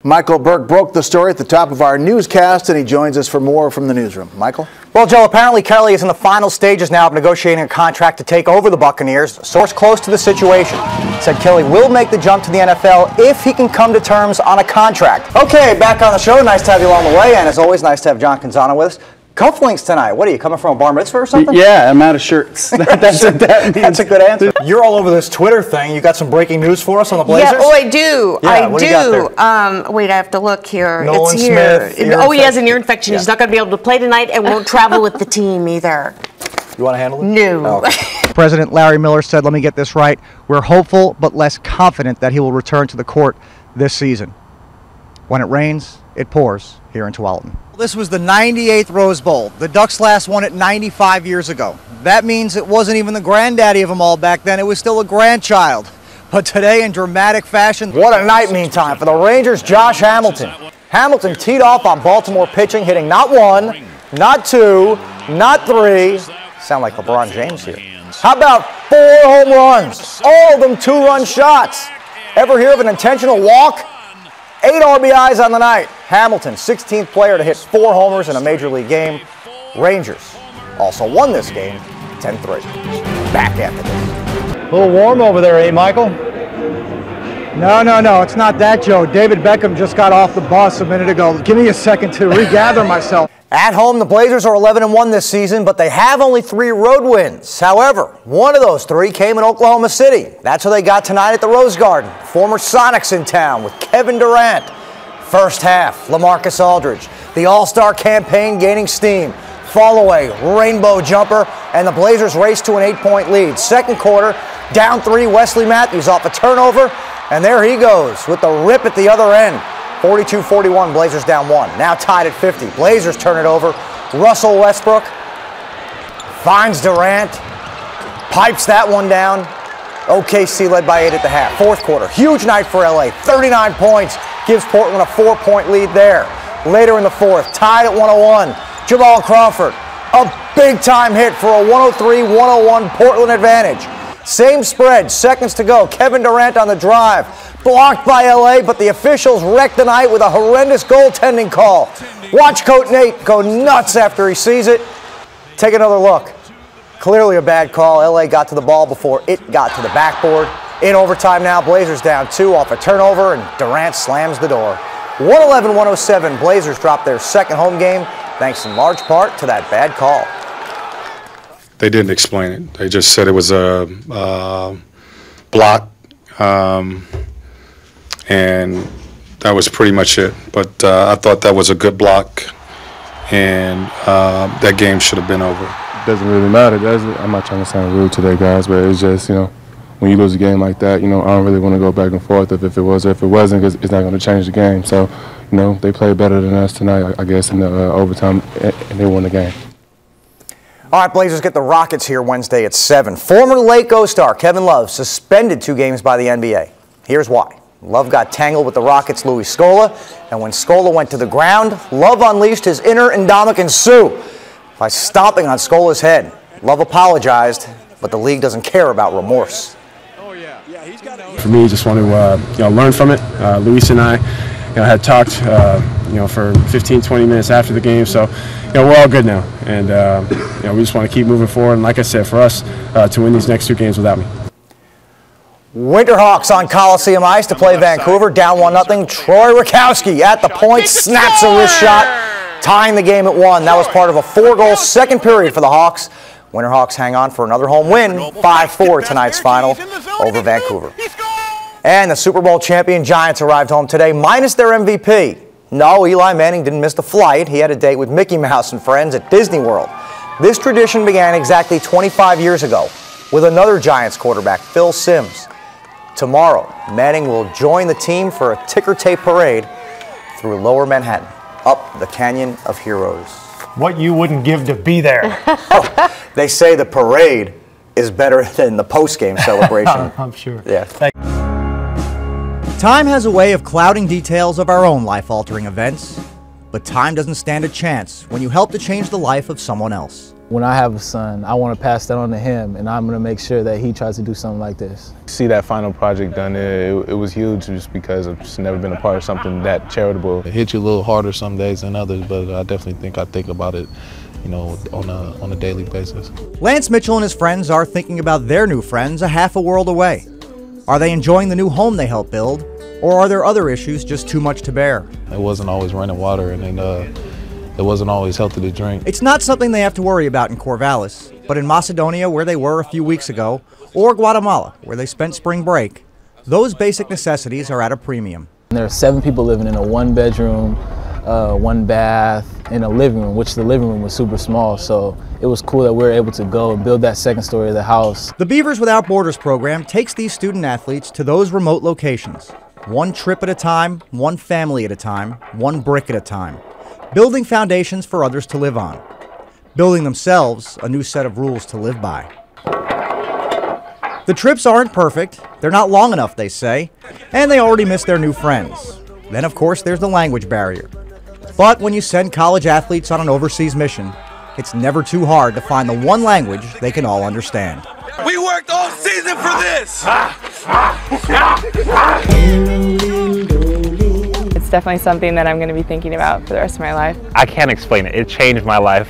Michael BERK broke the story at the top of our newscast, and he joins us for more from the newsroom. Michael? Well, Joe, apparently Kelly is in the final stages now of negotiating a contract to take over the Buccaneers. A source close to the situation said Kelly will make the jump to the NFL if he can come to terms on a contract. Okay, back on the show. Nice to have you along the way, and as always, nice to have John Canzano with us. Cufflinks tonight. What are you, coming from a bar mitzvah or something? Yeah, I'm out of shirts. That's a good answer. You're all over this Twitter thing. You got some breaking news for us on the Blazers? Yeah, oh, I do. Yeah, I what do. Do you got there? Wait, I have to look here. Nolan it's here. Smith, Oh, he has an ear infection. Yeah. He's not going to be able to play tonight and won't travel with the team either. You want to handle it? No. Oh, okay. President Larry Miller said, let me get this right, we're hopeful but less confident that he will return to the court this season. When it rains, it pours here in Tualatin. This was the 98th Rose Bowl. The Ducks last won it 95 years ago. That means it wasn't even the granddaddy of them all back then. It was still a grandchild. But today, in dramatic fashion... What a night, meantime, for the Rangers' Josh Hamilton. Hamilton teed off on Baltimore pitching, hitting not one, not two, not three. Sound like LeBron James here. How about 4 home runs? All of them 2-run shots. Ever hear of an intentional walk? 8 RBIs on the night. Hamilton, 16th player to hit 4 homers in a Major League game. Rangers also won this game 10-3. Back after this. A little warm over there, eh, Michael? No, it's not that, Joe. David Beckham just got off the bus a minute ago. Give me a second to regather myself. At home, the Blazers are 11-1 this season, but they have only 3 road wins. However, one of those 3 came in Oklahoma City. That's what they got tonight at the Rose Garden. Former Sonics in town with Kevin Durant. First half, LaMarcus Aldridge. The All-Star campaign gaining steam. Fall-away, rainbow jumper, and the Blazers race to an 8-point lead. Second quarter, down 3, Wesley Matthews off a turnover, and there he goes with the rip at the other end. 42-41, Blazers down 1. Now tied at 50. Blazers turn it over. Russell Westbrook finds Durant, pipes that one down. OKC led by 8 at the half. Fourth quarter, huge night for LA. 39 points, gives Portland a 4-point lead there. Later in the fourth, tied at 101. Jamal Crawford, a big-time hit for a 103-101 Portland advantage. Same spread, seconds to go. Kevin Durant on the drive. Blocked by LA, but the officials wrecked the night with a horrendous goaltending call. Watch Coach Nate go nuts after he sees it. Take another look. Clearly a bad call. LA got to the ball before it got to the backboard. In overtime now, Blazers down 2 off a turnover, and Durant slams the door. 111-107, Blazers dropped their second home game, thanks in large part to that bad call. They didn't explain it. They just said it was a block. And that was pretty much it. But I thought that was a good block, and that game should have been over. It doesn't really matter, does it? I'm not trying to sound rude today, guys, but it's just, when you lose a game like that, I don't really want to go back and forth if it was or if it wasn't, because it's not going to change the game. So, they played better than us tonight, I guess, in the overtime, and they won the game. All right, Blazers get the Rockets here Wednesday at 7. Former Lake star Kevin Love suspended 2 games by the NBA. Here's why. Love got tangled with the Rockets' Louis Scola, and when Scola went to the ground, Love unleashed his inner Ndamukong Suh by stomping on Scola's head. Love apologized, but the league doesn't care about remorse. For me, just want to learn from it. Luis and I had talked for 15-20 minutes after the game, so we're all good now, and we just want to keep moving forward. And like I said, for us to win these next 2 games without me. Winterhawks on Coliseum ice to play Vancouver, down 1-0. Troy Rakowski at the point, snaps a wrist shot, tying the game at 1. That was part of a 4-goal second period for the Hawks. Winterhawks hang on for another home win, 5-4 tonight's final over Vancouver. And the Super Bowl champion Giants arrived home today, minus their MVP. No, Eli Manning didn't miss the flight. He had a date with Mickey Mouse and friends at Disney World. This tradition began exactly 25 years ago with another Giants quarterback, Phil Simms. Tomorrow, Manning will join the team for a ticker tape parade through Lower Manhattan, up the Canyon of Heroes. What you wouldn't give to be there. They say the parade is better than the post-game celebration. I'm sure. Yeah. Time has a way of clouding details of our own life-altering events, but time doesn't stand a chance when you help to change the life of someone else. When I have a son, I want to pass that on to him, and I'm going to make sure that he tries to do something like this. See that final project done, it was huge just because I've just never been a part of something that charitable. It hits you a little harder some days than others, but I definitely think about it, you know, on a daily basis. Lance Mitchell and his friends are thinking about their new friends a half a world away. Are they enjoying the new home they helped build, or are there other issues just too much to bear? It wasn't always running water, and it wasn't always healthy to drink. It's not something they have to worry about in Corvallis, but in Macedonia, where they were a few weeks ago, or Guatemala, where they spent spring break, those basic necessities are at a premium. There are 7 people living in a 1-bedroom, 1 bath, in a living room, which the living room was super small, so it was cool that we were able to go and build that second story of the house. The Beavers Without Borders program takes these student athletes to those remote locations, 1 trip at a time, 1 family at a time, 1 brick at a time, building foundations for others to live on, building themselves a new set of rules to live by. The trips aren't perfect, they're not long enough, they say, and they already miss their new friends. Then, of course, there's the language barrier. But when you send college athletes on an overseas mission, it's never too hard to find the one language they can all understand. We worked all season for this! It's definitely something that I'm going to be thinking about for the rest of my life. I can't explain it. It changed my life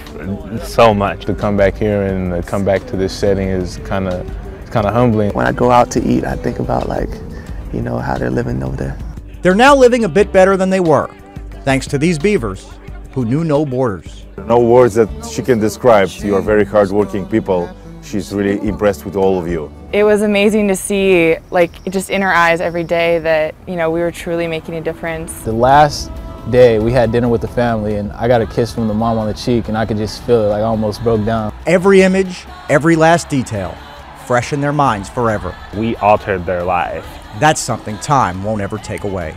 so much. To come back here and come back to this setting is kind of humbling. When I go out to eat, I think about, like, you know, how they're living over there. They're now living a bit better than they were, thanks to these Beavers who knew no borders. No words that she can describe. You are very hardworking people. She's really impressed with all of you. It was amazing to see, like, just in her eyes every day that, you know, we were truly making a difference. The last day we had dinner with the family, and I got a kiss from the mom on the cheek, and I could just feel it, like I almost broke down. Every image, every last detail, fresh in their minds forever. We altered their life. That's something time won't ever take away.